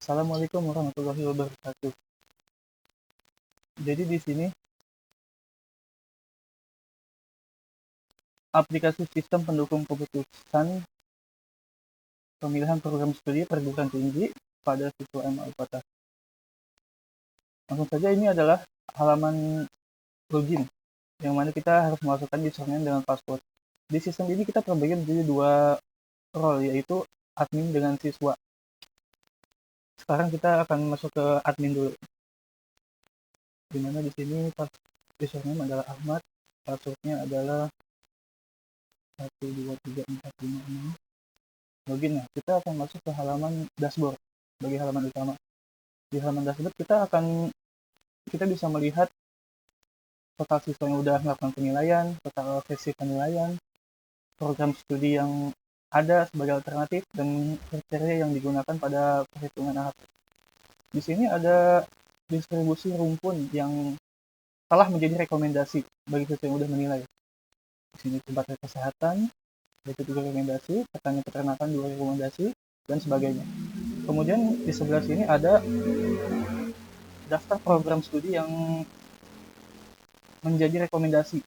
Assalamualaikum warahmatullahi wabarakatuh. Jadi di sini aplikasi sistem pendukung keputusan pemilihan program studi perguruan tinggi pada siswa MA UPATA. Langsung saja, ini adalah halaman login yang mana kita harus memasukkan username dengan password. Di sistem ini kita terbagi menjadi dua role, yaitu admin dengan siswa. Sekarang kita akan masuk ke admin dulu. Dimana di sini username adalah Ahmad, passwordnya adalah 123456. Login. Nah, kita akan masuk ke halaman dashboard bagi halaman utama. Di halaman dashboard kita bisa melihat total siswa yang sudah melakukan penilaian, total sesi penilaian, program studi yang ada sebagai alternatif, dan kriteria yang digunakan pada perhitungan AHP. Di sini ada distribusi rumpun yang telah menjadi rekomendasi bagi siswa yang sudah menilai. Di sini tempat kesehatan, yaitu 3 rekomendasi, pertanian peternakan 2 rekomendasi, dan sebagainya. Kemudian di sebelah sini ada daftar program studi yang menjadi rekomendasi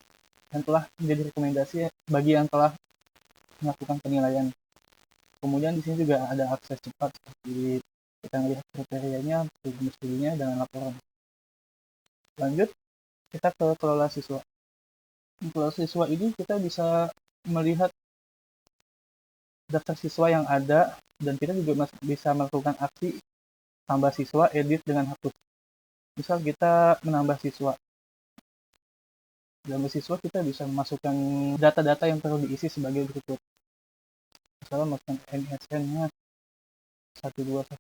dan telah menjadi rekomendasi bagi yang telah melakukan penilaian. Kemudian di sini juga ada akses cepat, seperti kita melihat kriterianya, program studinya, dan laporan. Lanjut, kita ke kelola siswa. Di kelola siswa ini kita bisa melihat daftar siswa yang ada, dan kita juga bisa melakukan aksi tambah siswa, edit dengan hapus. Misal kita menambah siswa. Dalam siswa kita bisa memasukkan data-data yang perlu diisi sebagai berikut. Misalnya masukkan MSN-nya 1212.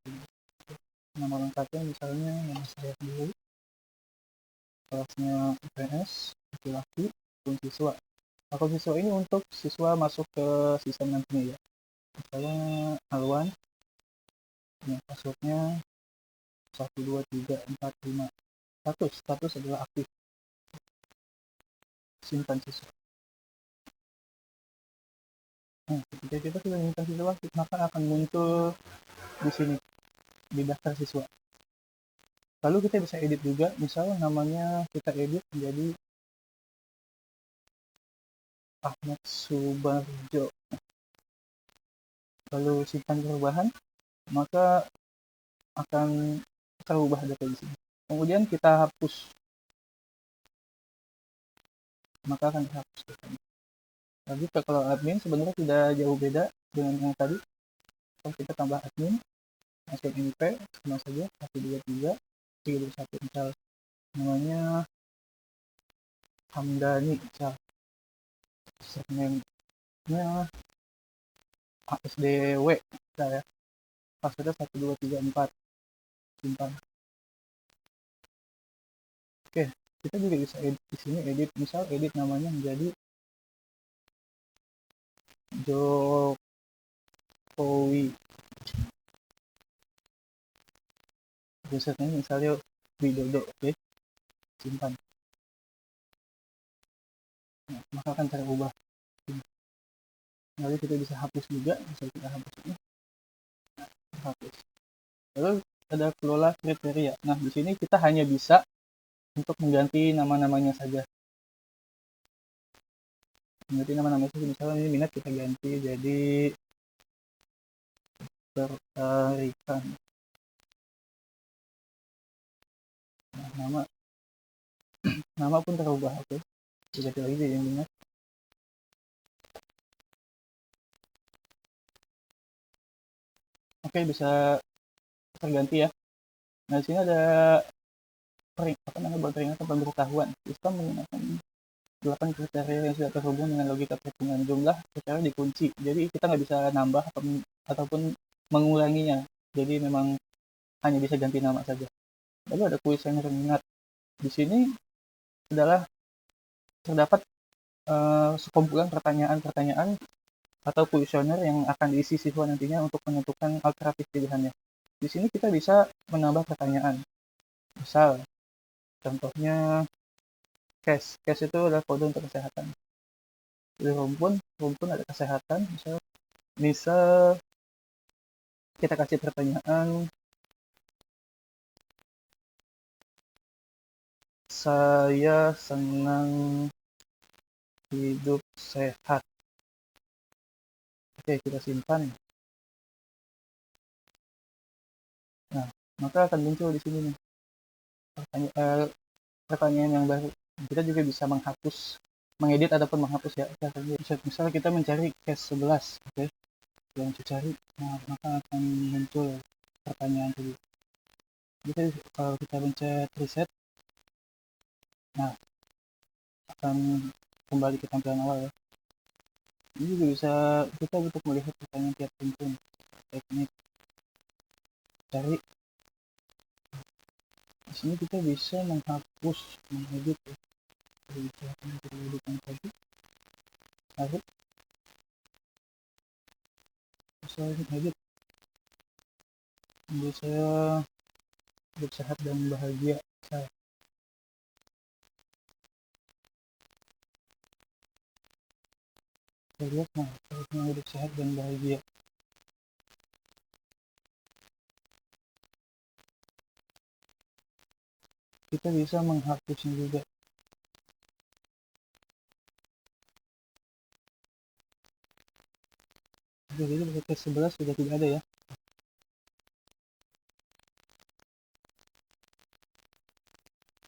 Nama lengkapnya misalnya nama saya dulu, kelasnya IPS, laki-laki, akun siswa. Akun siswa ini untuk siswa masuk ke sistem nantinya ya. Misalnya Alwan, yang passwordnya 123456. Status adalah aktif. Simpan siswa. Nah, ketika kita sudah menyimpan siswa, maka akan muncul di sini di daftar siswa. Lalu kita bisa edit juga, misal namanya kita edit menjadi Ahmad Subarjo. Lalu simpan perubahan, maka akan terubah data di sini. Kemudian kita hapus, maka akan dihapus datanya. Jadi kalau admin sebenarnya tidak jauh beda dengan yang tadi. Kalau kita tambah admin, masuk NIP, sama saja 123 321, misal namanya Hamdani, misal username-nya ASDW, misal ya, passwordnya 1234, simpan. Oke, kita juga bisa edit di sini, misal edit namanya menjadi Jokowi. Username misalnya Widodo, oke, simpan. Nah, maka akan terubah. Lalu kita bisa hapus juga, bisa kita hapus ini. Nah, hapus. Lalu ada kelola kriteria. Nah, di sini kita hanya bisa untuk mengganti nama-namanya saja. Mengganti nama-namanya saja, misalnya ini minat kita ganti jadi tertarikan. Nah, nama pun terubah, oke. Ganti lagi jadi minat. Oke, bisa terganti ya. Nah, di sini ada peringatan pemberitahuan. Sistem menggunakan 8 kriteria yang sudah terhubung dengan logika perhitungan jumlah secara dikunci. Jadi kita nggak bisa nambah ataupun mengulanginya. Jadi memang hanya bisa ganti nama saja. Lalu ada kuesioner minat. Di sini adalah terdapat sekumpulan pertanyaan-pertanyaan atau kuesioner yang akan diisi siswa nantinya untuk menentukan alternatif pilihannya. Di sini kita bisa menambah pertanyaan. Misal, contohnya cash itu adalah kode untuk kesehatan. Di rumpun ada kesehatan. Misal kita kasih pertanyaan, saya senang hidup sehat. Oke, kita simpan. Nah, maka akan muncul di sini nih pertanyaan yang baru. Kita juga bisa menghapus, mengedit ataupun menghapus ya. Misalnya kita mencari case 11, oke, yang dicari, nah maka akan muncul pertanyaan tadi. Jadi kalau kita pencet reset, nah akan kembali ke tampilan awal ya. Ini juga bisa kita untuk melihat pertanyaan tiap rumpun, teknik, cari. Di sini kita bisa menghapus, mengedit ya. Bisa mengedit yang tadi, lalu bisa edit. Jadi saya hidup sehat dan bahagia. Saya lihat, nah harusnya hidup sehat dan bahagia. Kita bisa menghapusnya juga. Jadi case 11 sudah tidak ada ya.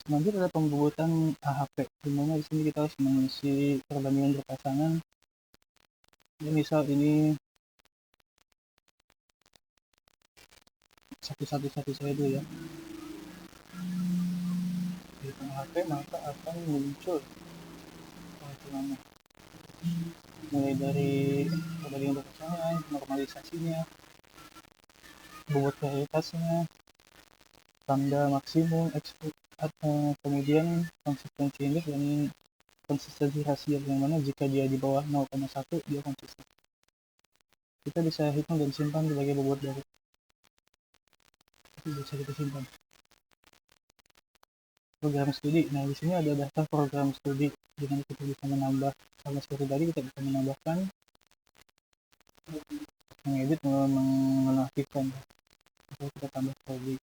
Selanjutnya ada pembuatan AHP, dimana di sini kita harus mengisi perbandingan berpasangan. Ya, misal ini satu saya dulu ya. Di AHP maka akan muncul perhitungannya, mulai dari perbandingan berpasangan, normalisasinya, bobot prioritasnya, tanda maksimum, kemudian konsistensi indeks dan konsistensi rasio, yang mana jika dia di bawah 0,1 dia konsisten. Kita bisa hitung dan simpan sebagai bobot dari itu, bisa kita simpan. Program studi, nah di sini ada daftar program studi, dengan kita bisa menambah, sama seperti tadi kita bisa menambahkan, mengedit, menonaktifkan, atau kita tambah studi.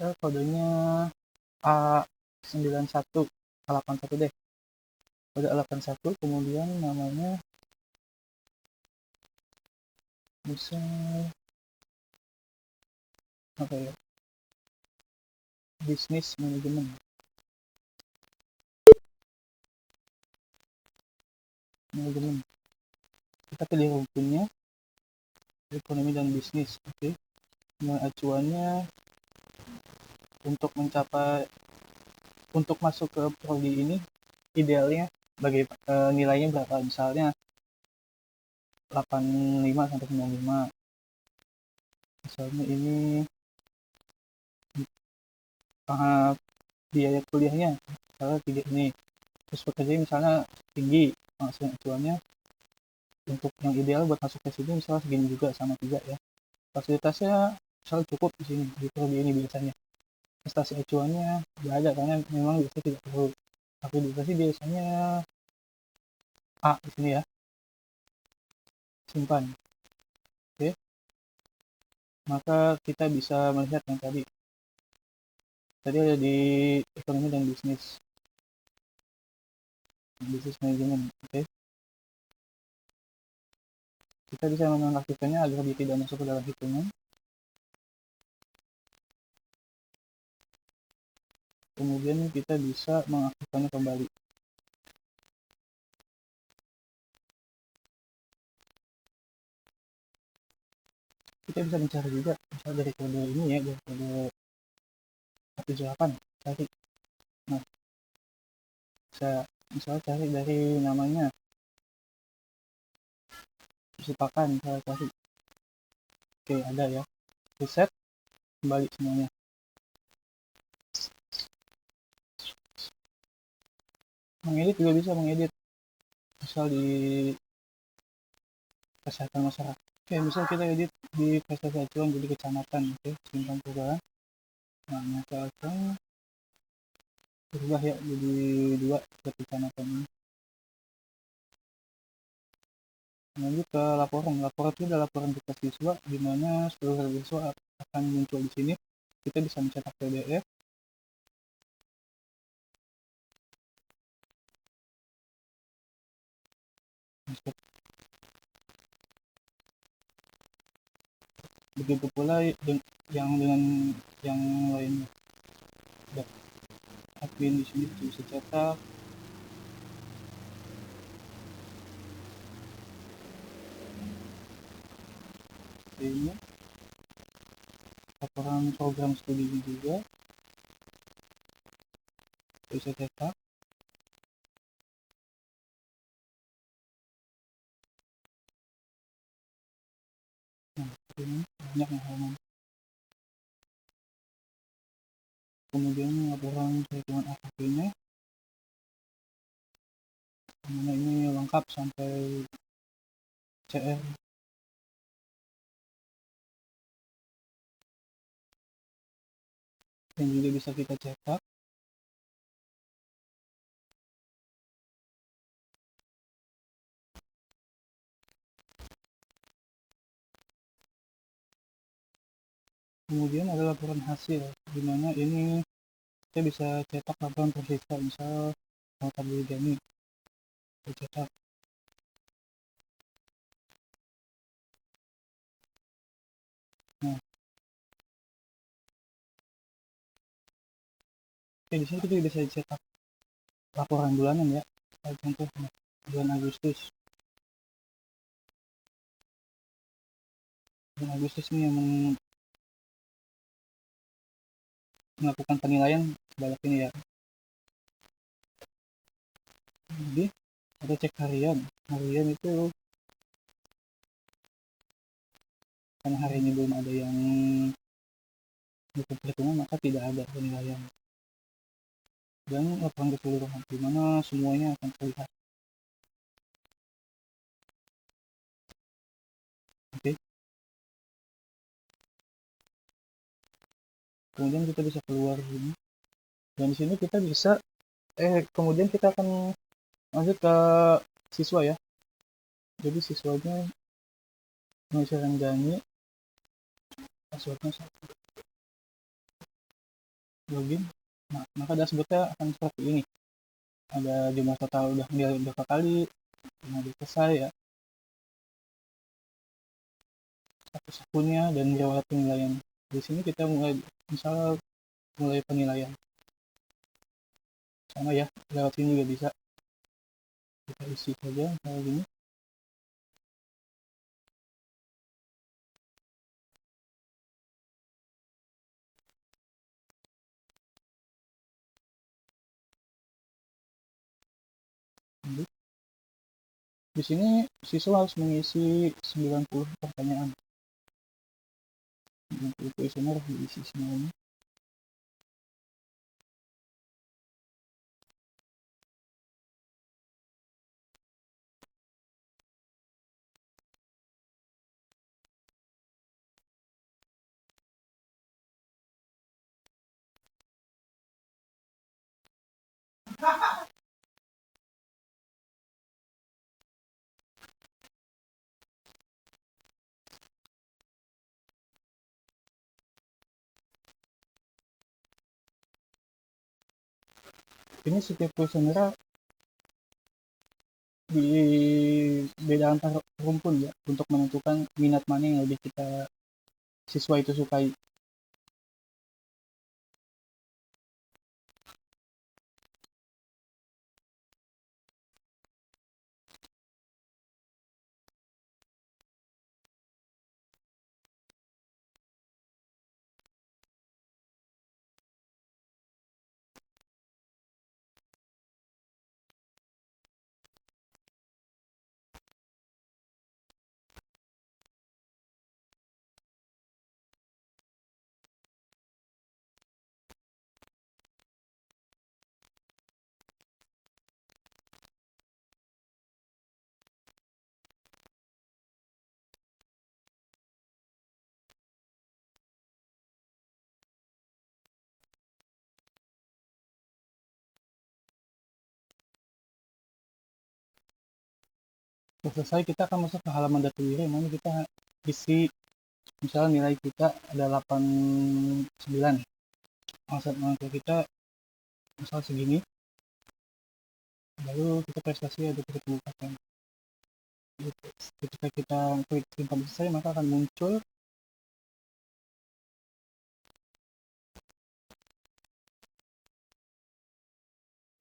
Kodenya A81 deh, kode 81, kemudian namanya bisa apa ya, bisnis manajemen. Kita pilih rumpunnya ekonomi dan bisnis. Oke, nah acuannya untuk masuk ke prodi ini idealnya nilainya berapa, misalnya 85 sampai 95. Misalnya ini biaya kuliahnya misalnya 3 ini, terus pekerja misalnya tinggi, langsung acuannya untuk yang ideal buat masuk ke sini misalnya segini juga, sama 3 ya. Fasilitasnya misalnya cukup di sini, di prodi ini biasanya. Prestasi acuannya nggak ada karena memang biasanya tidak perlu. Akreditasi biasanya A di sini ya. Simpan. Oke. Maka kita bisa melihat yang tadi ada di ekonomi dan bisnis manajemen. Oke. Kita bisa menonaktifkannya agar dia tidak masuk ke dalam hitungan. Kemudian kita bisa mengaktifkannya kembali. Kita bisa mencari juga, misal dari kode ini ya, dari kode 178 cari. Nah, bisa misalnya cari dari namanya, Supakan, misalnya cari. Oke, ada ya. Reset, kembali semuanya. Mengedit juga bisa mengedit, misal di kesehatan masyarakat. Oke, misal kita edit di prestasi acuan jadi kecamatan. Oke, simpan perubahan. Nah, maka akan berubah ya jadi 2 ke kecamatan ini. Lanjut ke laporan. Laporan itu adalah laporan tugas siswa, di mana seluruh siswa akan muncul di sini. Kita bisa mencetak PDF, Begitu pula yang dengan yang lainnya. Admin di sini bisa cetak ini laporan program studi juga bisa cetak. Nah, ini banyak halaman. Kemudian laporan perhitungan AKP-nya, mana ini lengkap sampai CR. Dan juga bisa kita cetak. Kemudian ada laporan hasil, dimana ini kita bisa cetak laporan persista, misal nota poligami kita cetak. Nah, di sini kita bisa cetak laporan bulanan ya. Contoh bulan Agustus. Bulan Agustus ini yang melakukan penilaian sebanyak ini ya. Jadi ada cek harian. Harian itu karena hari ini belum ada yang perhitungan, maka tidak ada penilaian. Dan laporan keseluruhan, di mana semuanya akan terlihat. Oke. Kemudian kita bisa keluar ini. Dan di sini kita bisa kemudian kita akan lanjut ke siswa ya. Jadi siswanya mengisi Renggani, passwordnya login. Nah, maka dashboardnya akan seperti ini. Ada jumlah total udah nilai berapa kali, jumlah selesai ya, status akunnya, dan riwayat penilaian. Di sini kita mulai penilaian sama ya, lewat sini juga bisa kita isi saja kayak gini. Di sini siswa harus mengisi 90 pertanyaan. 90 kuesioner harus diisi semuanya. Ini setiap kuesioner di beda antar rumpun ya, untuk menentukan minat mana yang lebih siswa itu sukai. Selesai, kita akan masuk ke halaman data diri, mana kita isi misalnya nilai kita ada 89, masa kita misal segini, lalu kita prestasi ada 30%. gitu. Ketika kita klik simpan selesai, maka akan muncul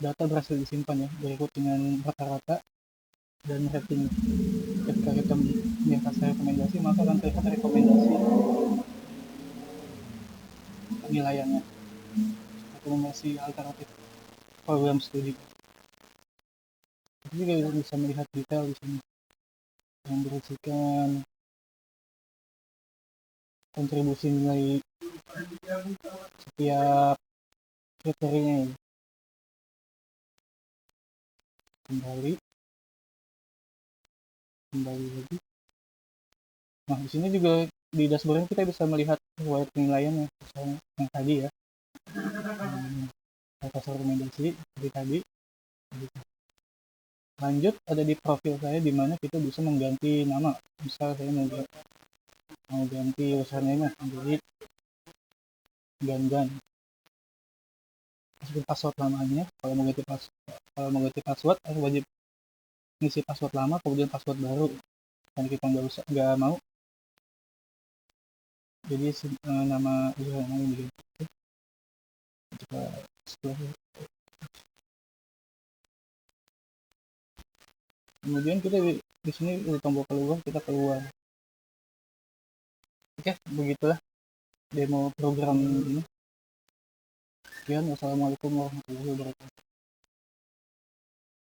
data berhasil disimpan ya, berikut dengan rata-rata dan rating. Ketika kita melihat rekomendasi, maka akan terlihat rekomendasi penilaiannya, rekomendasi alternatif program studi. Kita juga bisa melihat detail di sini yang berisikan kontribusi nilai setiap kriterianya ya. Kembali lagi. Nah, di sini juga di dashboard kita bisa melihat riwayat penilaiannya, yang tadi ya, atas rekomendasi seperti tadi. Lanjut, ada di profil saya di mana kita bisa mengganti nama. Misal saya mau ganti username menjadi Gangan. Masukin password lamanya. Kalau mau ganti password, wajib ngisi password lama kemudian password baru. Dan kita nggak mau, jadi nama username diganti. Kemudian kita di sini ada tombol keluar, kita keluar. Oke, begitulah demo program ini. Sekian, wassalamualaikum warahmatullahi wabarakatuh.